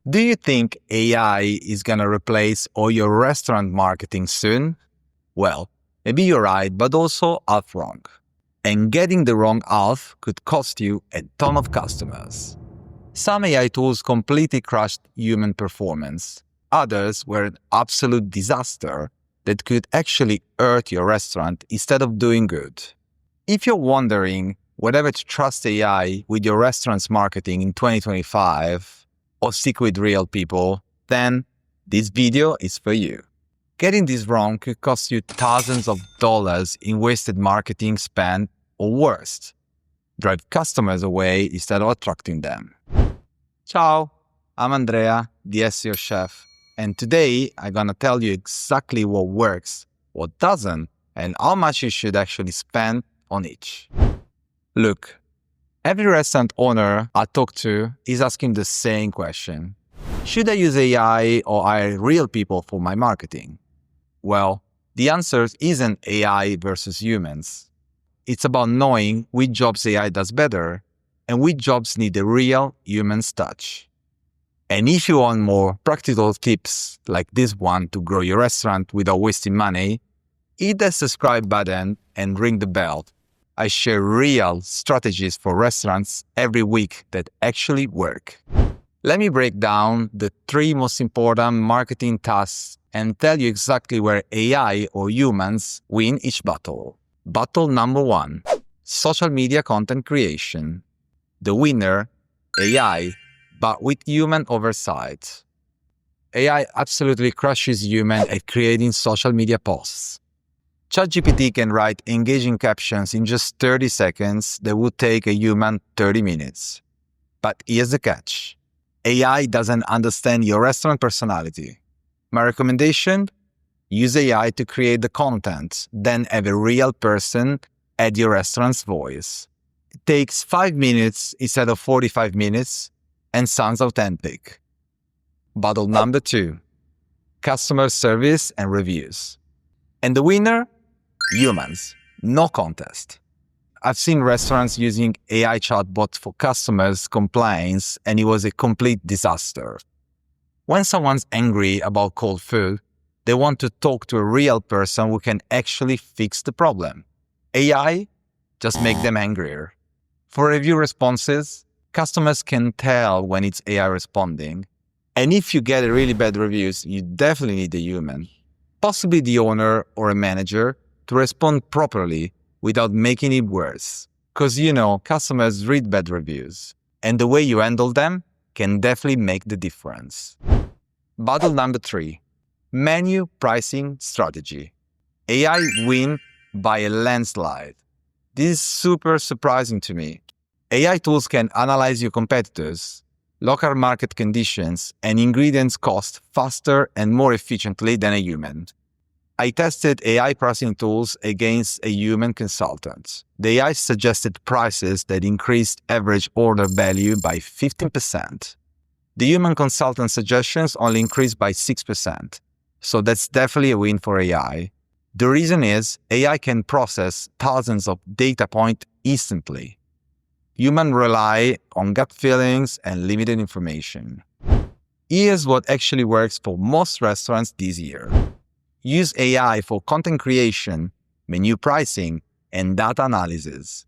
Do you think AI is going to replace all your restaurant marketing soon? Well, maybe you're right, but also half wrong. And getting the wrong half could cost you a ton of customers. Some AI tools completely crushed human performance. Others were an absolute disaster that could actually hurt your restaurant instead of doing good. If you're wondering whether to trust AI with your restaurant's marketing in 2025 or stick with real people, then this video is for you. Getting this wrong could cost you thousands of dollars in wasted marketing spend, or worse, drive customers away instead of attracting them. Ciao, I'm Andrea, the SEO chef, and today I'm gonna tell you exactly what works, what doesn't, and how much you should actually spend on each. Look, every restaurant owner I talk to is asking the same question. Should I use AI or hire real people for my marketing? Well, the answer isn't AI versus humans. It's about knowing which jobs AI does better and which jobs need a real human's touch. And if you want more practical tips like this one to grow your restaurant without wasting money, hit the subscribe button and ring the bell. I share real strategies for restaurants every week that actually work. Let me break down the 3 most important marketing tasks and tell you exactly where AI or humans win each battle. Battle number 1, social media content creation. The winner, AI, but with human oversight. AI absolutely crushes human at creating social media posts. ChatGPT can write engaging captions in just 30 seconds that would take a human 30 minutes. But here's the catch. AI doesn't understand your restaurant personality. My recommendation? Use AI to create the content, then have a real person add your restaurant's voice. It takes 5 minutes instead of 45 minutes and sounds authentic. Battle number 2, customer service and reviews. And the winner? Humans. No contest. I've seen restaurants using AI chatbots for customers' complaints, and it was a complete disaster. When someone's angry about cold food, they want to talk to a real person who can actually fix the problem. AI just makes them angrier. For review responses, customers can tell when it's AI responding. And if you get really bad reviews, you definitely need a human, possibly the owner or a manager, to respond properly without making it worse. Because customers read bad reviews, and the way you handle them can definitely make the difference. Battle number 3, menu pricing strategy. AI win by a landslide. This is super surprising to me. AI tools can analyze your competitors, local market conditions, and ingredients cost faster and more efficiently than a human. I tested AI pricing tools against a human consultant. The AI suggested prices that increased average order value by 15%. The human consultant suggestions only increased by 6%. So that's definitely a win for AI. The reason is AI can process thousands of data points instantly. Humans rely on gut feelings and limited information. Here's what actually works for most restaurants this year. Use AI for content creation, menu pricing, and data analysis.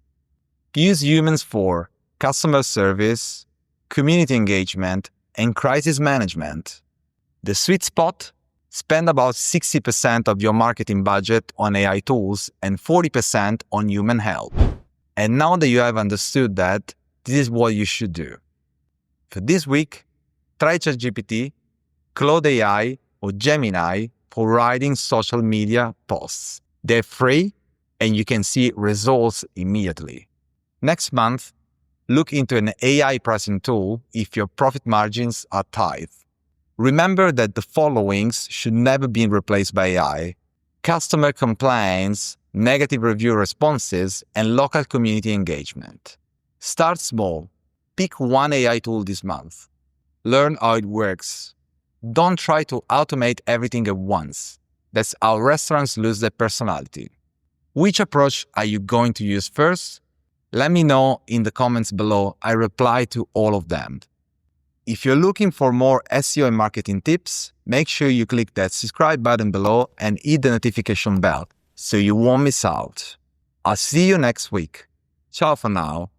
Use humans for customer service, community engagement, and crisis management. The sweet spot? Spend about 60% of your marketing budget on AI tools and 40% on human help. And now that you have understood that, this is what you should do. For this week, try ChatGPT, Claude AI, or Gemini for writing social media posts. They're free and you can see results immediately. Next month, look into an AI pricing tool if your profit margins are tight. Remember that the followings should never be replaced by AI: customer complaints, negative review responses, and local community engagement. Start small. Pick one AI tool this month. Learn how it works. Don't try to automate everything at once. That's how restaurants lose their personality. Which approach are you going to use first? Let me know in the comments below. I reply to all of them. If you're looking for more SEO and marketing tips, make sure you click that subscribe button below and hit the notification bell so you won't miss out. I'll see you next week. Ciao for now.